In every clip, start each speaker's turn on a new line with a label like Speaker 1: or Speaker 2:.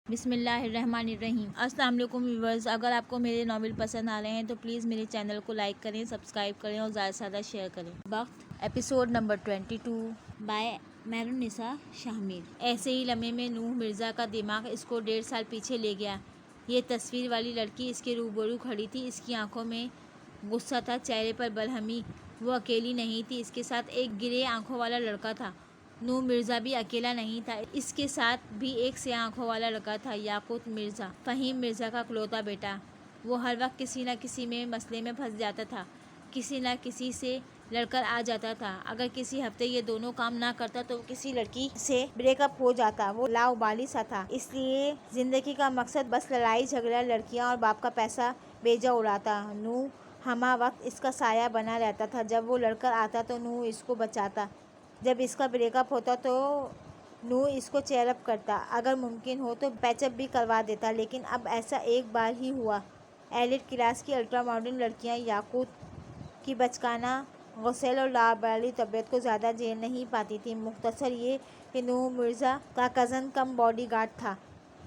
Speaker 1: بسم اللہ الرحمن الرحیم۔ السلام علیکم ویورز، اگر آپ کو میرے ناول پسند آ رہے ہیں تو پلیز میرے چینل کو لائک کریں، سبسکرائب کریں اور زیادہ سے زیادہ شیئر کریں۔ وقت ایپیسوڈ نمبر 22 بائی مہرالنساء شاہمیر۔ ایسے ہی لمحے میں نوح مرزا کا دماغ اس کو 1.5 سال پیچھے لے گیا۔ یہ تصویر والی لڑکی اس کے روبرو کھڑی تھی، اس کی آنکھوں میں غصہ تھا، چہرے پر برہمی۔ وہ اکیلی نہیں تھی، اس کے ساتھ ایک گرے آنکھوں والا لڑکا تھا۔ نوح مرزا بھی اکیلا نہیں تھا، اس کے ساتھ بھی ایک سیاہ آنکھوں والا لڑکا تھا، یاقوت مرزا، فہیم مرزا کا اکلوتا بیٹا۔ وہ ہر وقت کسی نہ کسی مسئلے میں پھنس جاتا تھا، کسی نہ کسی سے لڑ کر آ جاتا تھا۔ اگر کسی ہفتے یہ دونوں کام نہ کرتا تو کسی لڑکی سے بریک اپ ہو جاتا۔ وہ لاؤبالی سا تھا، اس لیے زندگی کا مقصد بس لڑائی جھگڑا، لڑکیاں اور باپ کا پیسہ بیجا اڑاتا۔ نوح ہمہ وقت اس کا سایہ بنا رہتا تھا، جب وہ لڑ کر آتا تو نوح اس کو بچاتا، جب اس کا بریک اپ ہوتا تو نوح اس کو چیئر اپ کرتا، اگر ممکن ہو تو پیچ اپ بھی کروا دیتا۔ لیکن اب ایسا ایک بار ہی ہوا۔ ایلیٹ کلاس کی الٹرا ماڈرن لڑکیاں یاقوت کی بچکانہ غسیل اور لاؤبالی طبیعت کو زیادہ جھیل نہیں پاتی تھیں۔ مختصر یہ کہ نوح مرزا کا کزن کم باڈی گارڈ تھا۔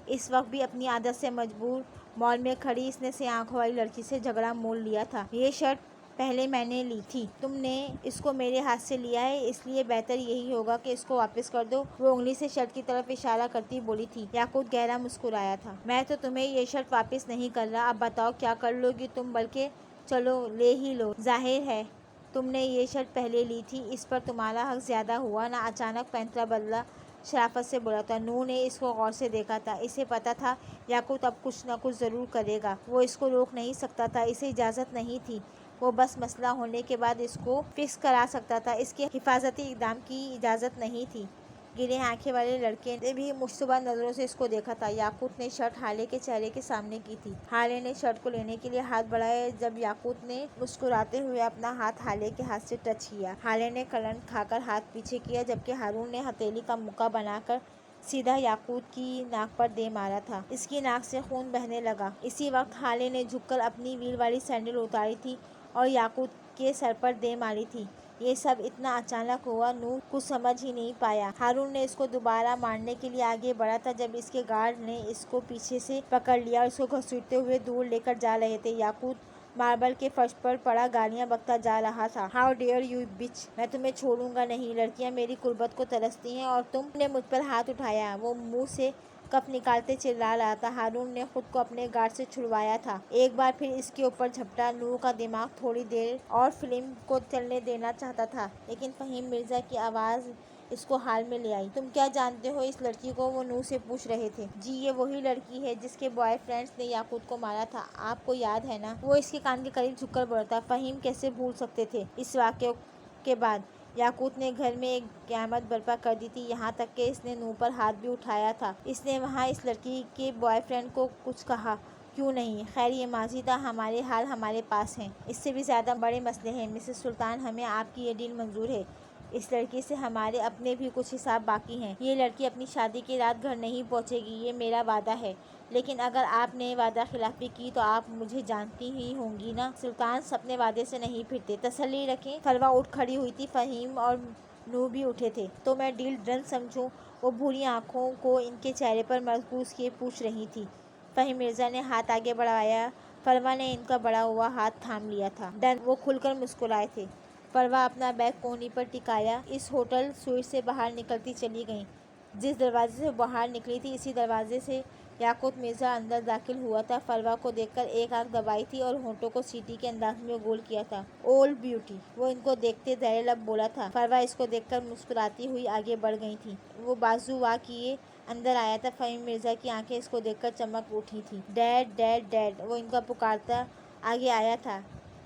Speaker 1: اس وقت بھی اپنی عادت سے مجبور مال میں کھڑی اس نے سیاہ آنکھوں والی لڑکی سے جھگڑا مول لیا تھا۔ یہ شرٹ پہلے میں نے لی تھی، تم نے اس کو میرے ہاتھ سے لیا ہے، اس لیے بہتر یہی ہوگا کہ اس کو واپس کر دو، وہ انگلی سے شرٹ کی طرف اشارہ کرتی بولی تھی۔ یاقوت گہرا مسکرایا تھا۔ میں تو تمہیں یہ شرٹ واپس نہیں کر رہا، اب بتاؤ کیا کر لو گی تم؟ بلکہ چلو لے ہی لو، ظاہر ہے تم نے یہ شرٹ پہلے لی تھی، اس پر تمہارا حق زیادہ ہوا نا؟ اچانک فیصلہ بدلا، شرافت سے بولا تھا۔ نوح نے اس کو غور سے دیکھا تھا، اسے پتا تھا یاقوت اب کچھ نہ کچھ ضرور کرے گا۔ وہ اس کو روک نہیں سکتا تھا، اسے اجازت نہیں تھی، وہ بس مسئلہ ہونے کے بعد اس کو فکس کرا سکتا تھا، اس کے حفاظتی اقدام کی اجازت نہیں تھی۔ گرے آنکھیں والے لڑکے نے بھی مشتبہ نظروں سے اس کو دیکھا تھا۔ یاقوت نے شرٹ حالے کے چہرے کے سامنے کی تھی۔ حالے نے شرٹ کو لینے کے لیے ہاتھ بڑھایا، جب یاقوت نے مسکراتے ہوئے اپنا ہاتھ حالے کے ہاتھ سے ٹچ کیا۔ حالے نے کرنٹ کھا کر ہاتھ پیچھے کیا، جبکہ ہارون نے ہتھیلی کا مکہ بنا کر سیدھا یاقوت کی ناک پر دے مارا تھا۔ اس کی ناک سے خون بہنے لگا۔ اسی وقت حالے نے جھک کر اپنی ویل والی سینڈل اتاری تھی اور یاقوت کے سر پر دے ماری تھی۔ یہ سب اتنا اچانک ہوا، نوح کچھ سمجھ ہی نہیں پایا۔ ہارون نے اس کو دوبارہ مارنے کے لیے آگے بڑھا تھا جب اس کے گارڈ نے اس کو پیچھے سے پکڑ لیا اور اس کو گھسیٹتے ہوئے دور لے کر جا رہے تھے۔ یاقوت ماربل کے فرش پر پڑا گالیاں بکتا جا رہا تھا۔ ہاؤ ڈیئر یو بچ! میں تمہیں چھوڑوں گا نہیں، لڑکیاں میری قربت کو ترستی ہیں اور تم نے مجھ پر ہاتھ اٹھایا۔ وہ منہ سے کف نکالتے چلا رہا تھا۔ ہارون نے خود کو اپنے گارڈ سے چھڑوایا تھا، ایک بار پھر اس کے اوپر جھپٹا۔ نوح کا دماغ تھوڑی دیر اور فلم کو چلنے دینا چاہتا تھا، لیکن فہیم مرزا کی آواز اس کو حال میں لے آئی۔ تم کیا جانتے ہو اس لڑکی کو؟ وہ نوح سے پوچھ رہے تھے۔ جی، یہ وہی لڑکی ہے جس کے بوائے فرینڈز نے یاقوت کو مارا تھا، آپ کو یاد ہے نا؟ وہ اس کے کان کے قریب جھک کر بولا تھا۔ فہیم کیسے بھول سکتے تھے؟ اس واقعے کے بعد یاقوت نے گھر میں ایک قیامت برپا کر دی تھی، یہاں تک کہ اس نے نوح پر ہاتھ بھی اٹھایا تھا۔ اس نے وہاں اس لڑکی کے بوائے فرینڈ کو کچھ کہا کیوں نہیں؟ خیر یہ ماضی تھا، ہمارے حال ہمارے پاس ہیں، اس سے بھی زیادہ بڑے مسئلے ہیں۔ مسز سلطان، ہمیں آپ کی یہ ڈیل منظور ہے، اس لڑکی سے ہمارے اپنے بھی کچھ حساب باقی ہیں۔ یہ لڑکی اپنی شادی کی رات گھر نہیں پہنچے گی، یہ میرا وعدہ ہے، لیکن اگر آپ نے وعدہ خلافی کی تو آپ مجھے جانتی ہی ہوں گی نا؟ سلطان اپنے وعدے سے نہیں پھرتے، تسلی رکھیں۔ فروہ اٹھ کھڑی ہوئی تھی، فہیم اور نوح بھی اٹھے تھے۔ تو میں ڈیل ڈن سمجھوں؟ وہ بھوری آنکھوں کو ان کے چہرے پر مرکوز کیے پوچھ رہی تھی۔ فہیم مرزا نے ہاتھ آگے بڑھایا، فروہ نے ان کا بڑھا ہوا ہاتھ تھام لیا تھا۔ ڈن! وہ کھل کر مسکرائے تھے۔ فروہ اپنا بیگ کوہنی پر ٹکایا اس ہوٹل سوئٹ سے باہر نکلتی چلی گئیں۔ جس دروازے سے باہر نکلی تھی، اسی دروازے سے یاقوت مرزا اندر داخل ہوا تھا۔ فروہ کو دیکھ کر ایک آنکھ دبائی تھی اور ہونٹوں کو سیٹی کے انداز میں گول کیا تھا۔ Old beauty! وہ ان کو دیکھتے زیر لب بولا تھا۔ فروہ اس کو دیکھ کر مسکراتی ہوئی آگے بڑھ گئی تھی۔ وہ بازو وا کیے اندر آیا تھا۔ فہیم مرزا کی آنکھیں اس کو دیکھ کر چمک اٹھی تھیں۔ Dad dad dad! وہ ان کا پکارتا آگے آیا تھا۔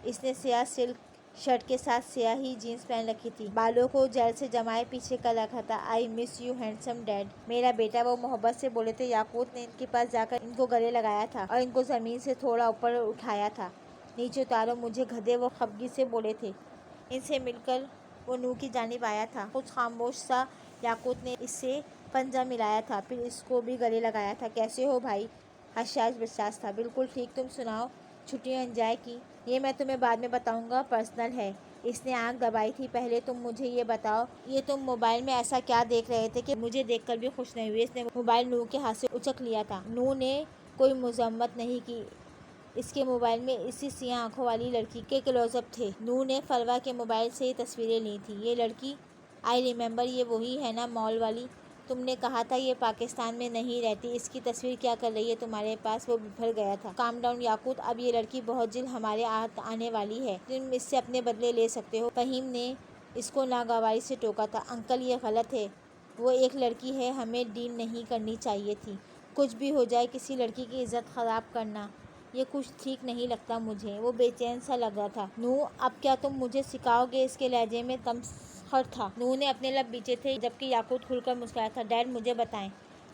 Speaker 1: اس نے سیاہ سلک شرٹ کے ساتھ سیاہ ہی جینس پہن رکھی تھی، بالوں کو جیل سے جمائے پیچھے کر رکھا تھا۔ آئی مس یو ہینڈسم ڈیڈ! میرا بیٹا! وہ محبت سے بولے تھے۔ یاقوت نے ان کے پاس جا کر ان کو گلے لگایا تھا اور ان کو زمین سے تھوڑا اوپر اٹھایا تھا۔ نیچے اتارو مجھے گدھے! وہ خفگی سے بولے تھے۔ ان سے مل کر وہ نوح کی جانب آیا تھا۔ کچھ خاموش سا یاقوت نے اس سے پنجہ ملایا تھا، پھر اس کو بھی گلے لگایا تھا۔ کیسے ہو بھائی؟ حشاش بشاش تھا۔ بالکل ٹھیک، تم سناؤ، چھٹیاں انجوائے کی؟ یہ میں تمہیں بعد میں بتاؤں گا، پرسنل ہے۔ اس نے آنکھ دبائی تھی۔ پہلے تم مجھے یہ بتاؤ، یہ تم موبائل میں ایسا کیا دیکھ رہے تھے کہ مجھے دیکھ کر بھی خوش نہیں ہوئے؟ اس نے موبائل نور کے ہاتھ سے اچک لیا تھا۔ نور نے کوئی مذمت نہیں کی۔ اس کے موبائل میں اسی سیاہ آنکھوں والی لڑکی کے کلوز اپ تھے۔ نور نے فلویٰ کے موبائل سے تصویریں لی تھیں۔ یہ لڑکی، آئی ریممبر، یہ وہی ہے نا مال والی؟ تم نے کہا تھا یہ پاکستان میں نہیں رہتی، اس کی تصویر کیا کر رہی ہے تمہارے پاس؟ وہ بھر گیا تھا۔ کام ڈاؤن یاقوت، اب یہ لڑکی بہت جلد ہمارے ہاتھ آنے والی ہے، تم اس سے اپنے بدلے لے سکتے ہو۔ فہیم نے اس کو ناگواری سے ٹوکا تھا۔ انکل یہ غلط ہے، وہ ایک لڑکی ہے، ہمیں ڈیل نہیں کرنی چاہیے تھی۔ کچھ بھی ہو جائے، کسی لڑکی کی عزت خراب کرنا، یہ کچھ ٹھیک نہیں لگتا مجھے۔ وہ بے چین سا لگ رہا تھا۔ نور، اب کیا تم مجھے سکھاؤ گے؟ اس کے لہجے میں تمسخر تھا۔ نور نے اپنے لب بیچے تھے جبکہ یاقوت کھل کر مسکرایا تھا۔ ڈیڈ مجھے بتائیں،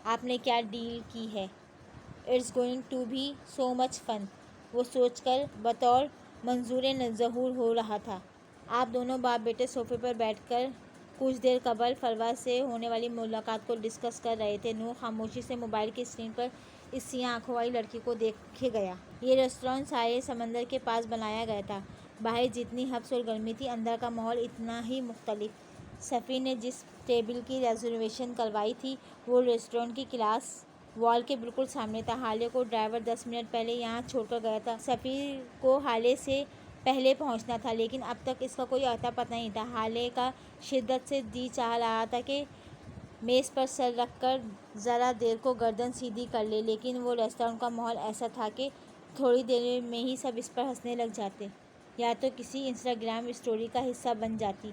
Speaker 1: آپ نے کیا ڈیل کی ہے؟ اٹس گوئنگ ٹو بی سو مچ فن، وہ سوچ کر بطور منظور ظہور ہو رہا تھا۔ آپ دونوں باپ بیٹے صوفے پر بیٹھ کر کچھ دیر قبل فلویٰ سے ہونے والی ملاقات کو ڈسکس کر رہے تھے۔ نور خاموشی سے موبائل کی اسکرین پر اس سیاہ آنکھوں والی لڑکی کو دیکھے گیا۔ یہ ریسٹورانٹ ساحل سمندر کے پاس بنایا گیا تھا۔ باہر جتنی حبس اور گرمی تھی، اندر کا ماحول اتنا ہی مختلف۔ سفیر نے جس ٹیبل کی ریزرویشن کروائی تھی وہ ریسٹورانٹ کی گلاس وال کے بالکل سامنے تھا۔ حالے کو ڈرائیور 10 منٹ پہلے یہاں چھوڑ کر گیا تھا۔ سفیر کو حالے سے پہلے پہنچنا تھا، لیکن اب تک اس کا کوئی اتا پتہ نہیں تھا۔ حالے کا شدت سے جی چاہ رہا تھا کہ میز پر سر رکھ کر ذرا دیر کو گردن سیدھی کر لے، لیکن وہ ریسٹورانٹ کا ماحول ایسا تھا کہ تھوڑی دیر میں ہی سب اس پر ہنسنے لگ جاتے، یا تو کسی انسٹاگرام اسٹوری کا حصہ بن جاتی۔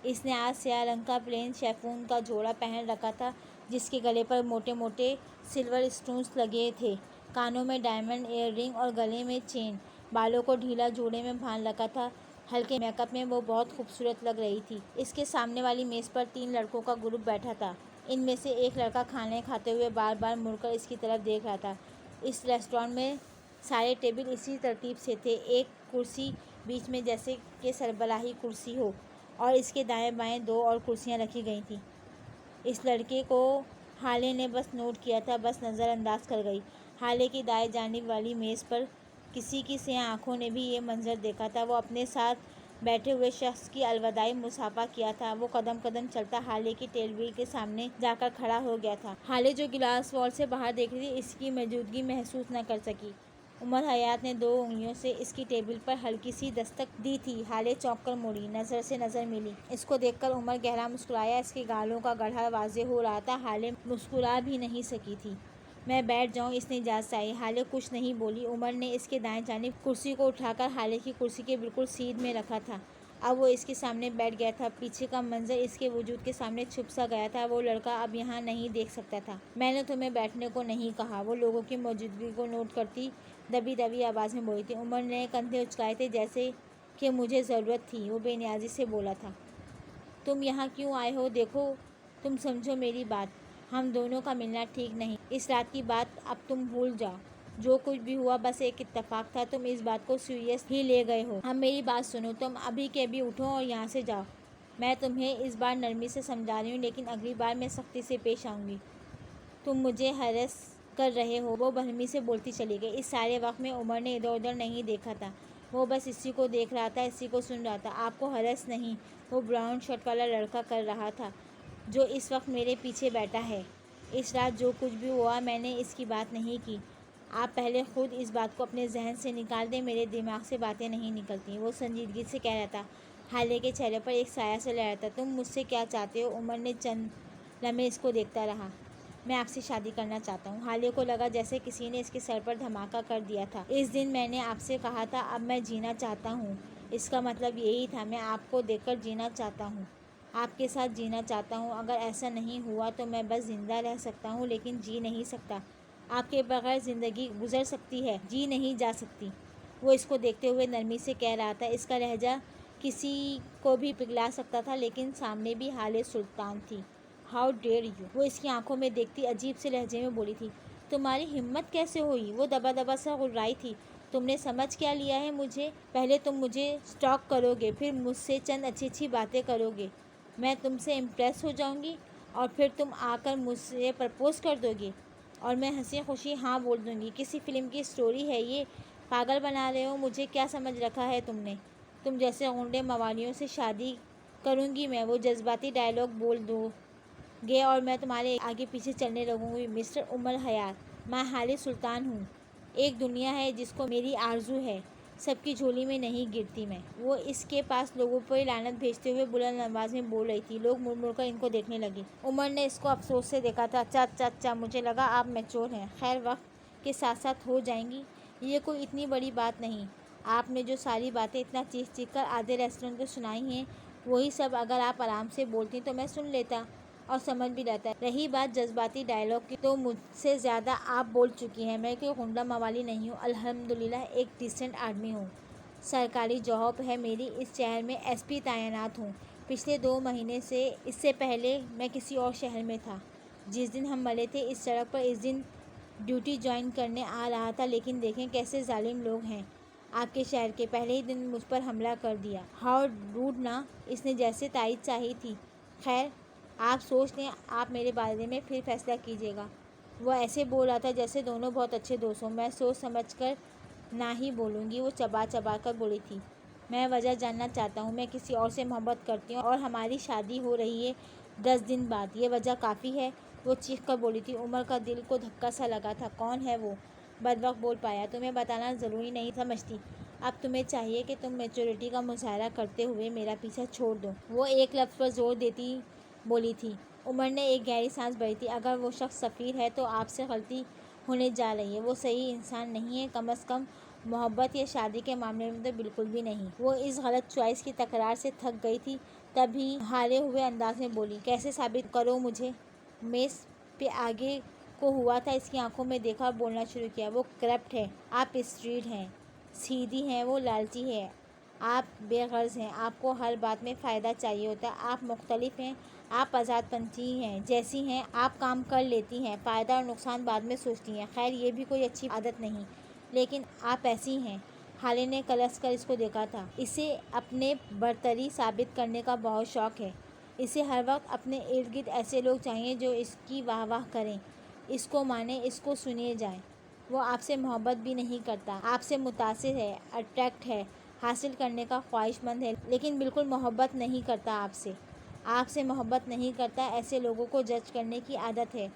Speaker 1: اس نے آج سیاہ رنگ کا پلین شیفون کا جوڑا پہن رکھا تھا جس کے گلے پر موٹے موٹے سلور اسٹونز لگے تھے۔ کانوں میں ڈائمنڈ ایئر رنگ اور گلے میں چین، بالوں کو ڈھیلا جوڑے میں باندھ رکھا تھا۔ ہلکے میک اپ میں وہ بہت خوبصورت لگ رہی تھی۔ اس کے سامنے والی میز پر 3 لڑکوں کا گروپ بیٹھا تھا۔ ان میں سے ایک لڑکا کھانے کھاتے ہوئے بار بار مڑ کر اس کی طرف دیکھ رہا تھا۔ اس ریسٹورانٹ میں سارے ٹیبل اسی ترتیب سے تھے، ایک کرسی بیچ میں جیسے کہ سربراہی کرسی ہو، اور اس کے دائیں بائیں 2 اور کرسیاں رکھی گئی تھیں۔ اس لڑکے کو حالے نے بس نوٹ کیا تھا، بس نظر انداز کر گئی۔ حالے کی دائیں جانب والی میز پر کسی کی سیاہ آنکھوں نے بھی یہ منظر دیکھا تھا۔ وہ اپنے ساتھ بیٹھے ہوئے شخص کی الوداعی مصافحہ کیا تھا۔ وہ قدم قدم چلتا حالے کی ٹیبل کے سامنے جا کر کھڑا ہو گیا تھا۔ حالے جو گلاس وال سے باہر دیکھ رہی تھی، اس کی موجودگی محسوس نہ کر سکی۔ عمر حیات نے 2 انگلیوں سے اس کی ٹیبل پر ہلکی سی دستک دی تھی۔ حالے چونک کر مڑی، نظر سے نظر ملی۔ اس کو دیکھ کر عمر گہرا مسکرایا۔ اس کے گالوں کا گڑھا واضح ہو رہا تھا۔ حالے مسکرا بھی نہیں سکی تھی۔ میں بیٹھ جاؤں؟ اس نے اجازت چاہی۔ حالے کچھ نہیں بولی۔ عمر نے اس کے دائیں جانب کرسی کو اٹھا کر حالے کی کرسی کے بالکل سیدھ میں رکھا تھا۔ اب وہ اس کے سامنے بیٹھ گیا تھا۔ پیچھے کا منظر اس کے وجود کے سامنے چھپ سا گیا تھا۔ وہ لڑکا اب یہاں نہیں دیکھ سکتا تھا۔ میں نے تمہیں بیٹھنے کو نہیں کہا، وہ لوگوں کی موجودگی کو نوٹ کرتی دبی دبی آواز میں بولی تھی۔ عمر نے کندھے اچکائے تھے جیسے کہ مجھے ضرورت تھی، وہ بے نیازی سے بولا تھا۔ تم یہاں کیوں آئے ہو؟ دیکھو، تم سمجھو میری بات، ہم دونوں کا ملنا ٹھیک نہیں۔ اس رات کی بات اب تم بھول جاؤ۔ جو کچھ بھی ہوا بس ایک اتفاق تھا، تم اس بات کو سیریس ہی لے گئے ہو۔ اب میری بات سنو، تم ابھی کے ابھی اٹھو اور یہاں سے جاؤ۔ میں تمہیں اس بار نرمی سے سمجھا رہی ہوں، لیکن اگلی بار میں سختی سے پیش آؤں گی۔ تم مجھے ہراس کر رہے ہو، وہ برہمی سے بولتی چلی گئی۔ اس سارے وقت میں عمر نے ادھر ادھر نہیں دیکھا تھا۔ وہ بس اسی کو دیکھ رہا تھا، اسی کو سن رہا تھا۔ آپ کو ہراس نہیں، وہ براؤن شرٹ والا لڑکا کر رہا تھا جو اس وقت میرے پیچھے بیٹھا ہے۔ اس رات جو کچھ بھی ہوا میں نے اس کی بات نہیں کی۔ آپ پہلے خود اس بات کو اپنے ذہن سے نکال دیں، میرے دماغ سے باتیں نہیں نکلتی، وہ سنجیدگی سے کہہ رہا تھا۔ حالے کے چہرے پر ایک سایہ سا لہر تھا۔ تم مجھ سے کیا چاہتے ہو؟ عمر نے چند لمحے اس کو دیکھتا رہا۔ میں آپ سے شادی کرنا چاہتا ہوں۔ حالے کو لگا جیسے کسی نے اس کے سر پر دھماکہ کر دیا تھا۔ اس دن میں نے آپ سے کہا تھا اب میں جینا چاہتا ہوں، اس کا مطلب یہی تھا، میں آپ کو دیکھ کر جینا چاہتا ہوں، آپ کے ساتھ جینا چاہتا ہوں۔ اگر ایسا نہیں ہوا تو میں بس زندہ رہ سکتا ہوں لیکن جی نہیں سکتا۔ آپ کے بغیر زندگی گزر سکتی ہے، جی نہیں جا سکتی۔ وہ اس کو دیکھتے ہوئے نرمی سے کہہ رہا تھا۔ اس کا لہجہ کسی کو بھی پگھلا سکتا تھا، لیکن سامنے بھی حالے سلطان تھی۔ ہاؤ ڈیئر یو، وہ اس کی آنکھوں میں دیکھتی عجیب سے لہجے میں بولی تھی۔ تمہاری ہمت کیسے ہوئی؟ وہ دبا دبا سا غرائی تھی۔ تم نے سمجھ کیا لیا ہے مجھے؟ پہلے تم مجھے اسٹاک کرو گے، پھر مجھ سے چند اچھی اچھی باتیں کرو گے، میں تم سے امپریس ہو جاؤں گی، اور پھر تم آ کر مجھ سے پرپوز کر دو گے، اور میں ہنسی خوشی ہاں بول دوں گی۔ کسی فلم کی اسٹوری ہے یہ؟ پاگل بنا رہے ہو مجھے؟ کیا سمجھ رکھا ہے تم نے؟ تم جیسے غنڈے موالیوں سے شادی کروں گی میں، وہ جذباتی ڈائلاگ بول دو گے اور میں تمہارے آگے پیچھے چلنے لگوں گی۔ مسٹر عمر حیات، میں حال سلطان ہوں۔ ایک دنیا ہے جس کو میری آرزو ہے، سب کی جھولی میں نہیں گرتی میں۔ وہ اس کے پاس لوگوں پر لعنت بھیجتے ہوئے بلند آواز میں بول رہی تھی۔ لوگ مڑ مڑ کر ان کو دیکھنے لگے۔ عمر نے اس کو افسوس سے دیکھا تھا۔ اچھا اچھا اچھا، مجھے لگا آپ میچور ہیں۔ خیر، وقت کے ساتھ ساتھ ہو جائیں گی، یہ کوئی اتنی بڑی بات نہیں۔ آپ نے جو ساری باتیں اتنا چیخ چیخ کر آدھے ریسٹورینٹ کو سنائی ہیں، وہی سب اگر آپ آرام سے بولتی تو میں سن لیتا اور سمجھ بھی لیتا۔ رہی بات جذباتی ڈائلاگ کی، تو مجھ سے زیادہ آپ بول چکی ہیں۔ میں کوئی غنڈہ موالی نہیں ہوں، الحمدللہ ایک ڈیسنٹ آدمی ہوں۔ سرکاری جاب ہے میری، اس شہر میں ایس پی تعینات ہوں پچھلے 2 مہینے سے۔ اس سے پہلے میں کسی اور شہر میں تھا۔ جس دن ہم ملے تھے اس سڑک پر، اس دن ڈیوٹی جوائن کرنے آ رہا تھا، لیکن دیکھیں کیسے ظالم لوگ ہیں آپ کے شہر کے۔ پہلے ہی دن مجھ پر حملہ کر دیا۔ ہاؤ روڈ نا، اس نے جیسے تائید چاہی تھی۔ خیر، آپ سوچ لیں، آپ میرے بارے میں پھر فیصلہ کیجیے گا۔ وہ ایسے بول رہا تھا جیسے دونوں بہت اچھے دوست ہوں۔ میں سوچ سمجھ کر نہ ہی بولوں گی، وہ چبا چبا کر بولی تھی۔ میں وجہ جاننا چاہتا ہوں۔ میں کسی اور سے محبت کرتی ہوں اور ہماری شادی ہو رہی ہے 10 دن بعد۔ یہ وجہ کافی ہے، وہ چیخ کر بولی تھی۔ عمر کا دل کو دھکا سا لگا تھا۔ کون ہے وہ؟ بدبخت بول پایا۔ تمہیں بتانا ضروری نہیں سمجھتی؟ اب تمہیں چاہیے کہ تم میچورٹی کا مظاہرہ کرتے ہوئے میرا پیچھا چھوڑ دو۔ وہ ایک لفظ پر زور دیتی بولی تھی۔ عمر نے ایک گہری سانس بھری تھی۔ اگر وہ شخص سفیر ہے تو آپ سے غلطی ہونے جا رہی ہے۔ وہ صحیح انسان نہیں ہے، کم از کم محبت یا شادی کے معاملے میں تو بالکل بھی نہیں۔ وہ اس غلط چوائس کی تکرار سے تھک گئی تھی، تبھی ہارے ہوئے انداز میں بولی۔ کیسے ثابت کروں مجھے؟ میز پہ آگے کو ہوا تھا، اس کی آنکھوں میں دیکھا اور بولنا شروع کیا۔ وہ کرپٹ ہے، آپ اسٹریٹ ہیں، سیدھی ہیں، وہ لالچی ہے، آپ بے غرض ہیں، آپ کو ہر بات میں فائدہ چاہیے ہوتا ہے۔ آپ مختلف ہیں، آپ آزاد پنچھی ہیں، جیسی ہیں آپ کام کر لیتی ہیں، فائدہ اور نقصان بعد میں سوچتی ہیں۔ خیر، یہ بھی کوئی اچھی عادت نہیں، لیکن آپ ایسی ہیں۔ حالے نے کلس کر اس کو دیکھا تھا۔ اسے اپنے برتری ثابت کرنے کا بہت شوق ہے۔ اسے ہر وقت اپنے ارد گرد ایسے لوگ چاہیے جو اس کی واہ واہ کریں، اس کو مانیں، اس کو سنے جائیں۔ وہ آپ سے محبت بھی نہیں کرتا، آپ سے متاثر ہے، اٹریکٹ ہے، حاصل کرنے کا خواہش مند ہے، لیکن بالکل محبت نہیں کرتا آپ سے۔ آپ سے محبت نہیں کرتا۔ ایسے لوگوں کو جج کرنے کی عادت ہے۔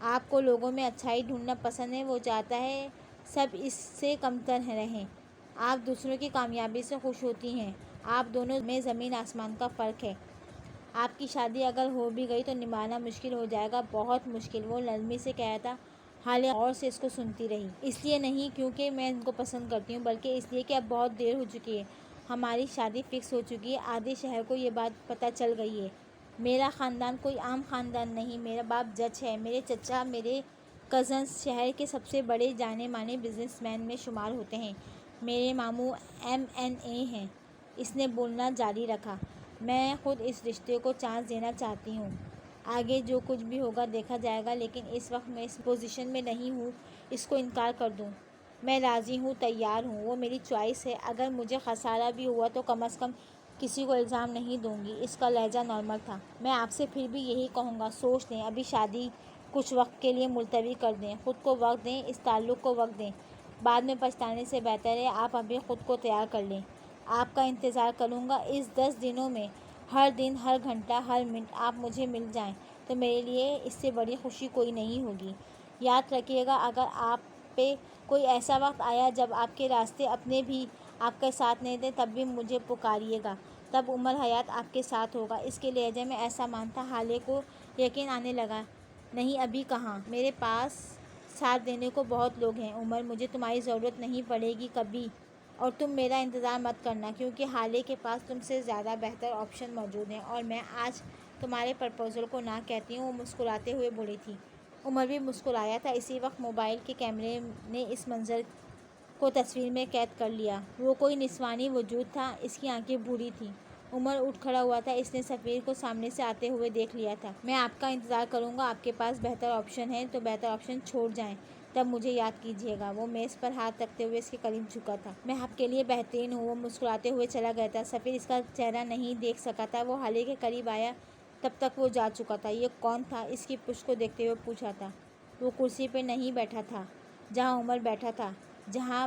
Speaker 1: آپ کو لوگوں میں اچھائی ڈھونڈنا پسند ہے۔ وہ چاہتا ہے سب اس سے کمتر رہیں۔ آپ دوسروں کی کامیابی سے خوش ہوتی ہیں۔ آپ دونوں میں زمین آسمان کا فرق ہے۔ آپ کی شادی اگر ہو بھی گئی تو نبھانا مشکل ہو جائے گا، بہت مشکل، وہ نرمی سے کہا تھا۔ حالے غور سے اس کو سنتی رہی۔ اس لیے نہیں کیونکہ میں ان کو پسند کرتی ہوں، بلکہ اس لیے کہ اب بہت دیر ہو چکی ہے، ہماری شادی فکس ہو چکی ہے، آدھے شہر کو یہ بات پتہ چل گئی ہے۔ میرا خاندان کوئی عام خاندان نہیں، میرا باپ جج ہے، میرے چچا، میرے کزنز شہر کے سب سے بڑے جانے مانے بزنس مین میں شمار ہوتے ہیں، میرے ماموں MNA ہیں۔ اس نے بولنا جاری رکھا۔ میں خود اس رشتے کو چانس دینا چاہتی ہوں۔ آگے جو کچھ بھی ہوگا دیکھا جائے گا، لیکن اس وقت میں اس پوزیشن میں نہیں ہوں اس کو انکار کر دوں۔ میں راضی ہوں، تیار ہوں، وہ میری چوائس ہے۔ اگر مجھے خسارہ بھی ہوا تو کم از کم کسی کو الزام نہیں دوں گی۔ اس کا لہجہ نارمل تھا۔ میں آپ سے پھر بھی یہی کہوں گا، سوچ لیں، ابھی شادی کچھ وقت کے لیے ملتوی کر دیں، خود کو وقت دیں، اس تعلق کو وقت دیں۔ بعد میں پچھتانے سے بہتر ہے آپ ابھی خود کو تیار کر لیں۔ آپ کا انتظار کروں گا۔ اس 10 دنوں میں ہر دن، ہر گھنٹہ، ہر منٹ آپ مجھے مل جائیں تو میرے لیے اس سے بڑی خوشی کوئی نہیں ہوگی۔ یاد رکھیے گا، اگر آپ پہ کوئی ایسا وقت آیا جب آپ کے راستے اپنے بھی آپ کا ساتھ نہیں دیں، تب بھی مجھے پکاریے گا، تب عمر حیات آپ کے ساتھ ہوگا۔ اس کے لہجے میں ایسا مان تھا، حالے کو یقین آنے لگا۔ نہیں، ابھی کہاں، میرے پاس ساتھ دینے کو بہت لوگ ہیں عمر، مجھے تمہاری ضرورت نہیں پڑے گی کبھی، اور تم میرا انتظار مت کرنا، کیونکہ حالے کے پاس تم سے زیادہ بہتر آپشن موجود ہیں، اور میں آج تمہارے پرپوزل کو نہ کہتی ہوں۔ وہ مسکراتے ہوئے بولی تھی۔ عمر بھی مسکرایا تھا۔ اسی وقت موبائل کے کیمرے نے اس منظر کو تصویر میں قید کر لیا۔ وہ کوئی نسوانی وجود تھا، اس کی آنکھیں بھوری تھیں۔ عمر اٹھ کھڑا ہوا تھا، اس نے تصویر کو سامنے سے آتے ہوئے دیکھ لیا تھا۔ میں آپ کا انتظار کروں گا، آپ کے پاس بہتر آپشن ہے تو بہتر آپشن چھوڑ جائیں، تب مجھے یاد کیجیے گا۔ وہ میز پر ہاتھ رکھتے ہوئے اس کے قریب جھکا تھا۔ میں آپ کے لیے بہترین ہوں۔ وہ مسکراتے ہوئے چلا گیا تھا۔ سفیر اس کا چہرہ نہیں دیکھ سکا تھا۔ وہ حالے کے قریب آیا، تب تک وہ جا چکا تھا۔ یہ کون تھا؟ اس کی پشت کو دیکھتے ہوئے پوچھا تھا۔ وہ کرسی پہ نہیں بیٹھا تھا جہاں عمر بیٹھا تھا، جہاں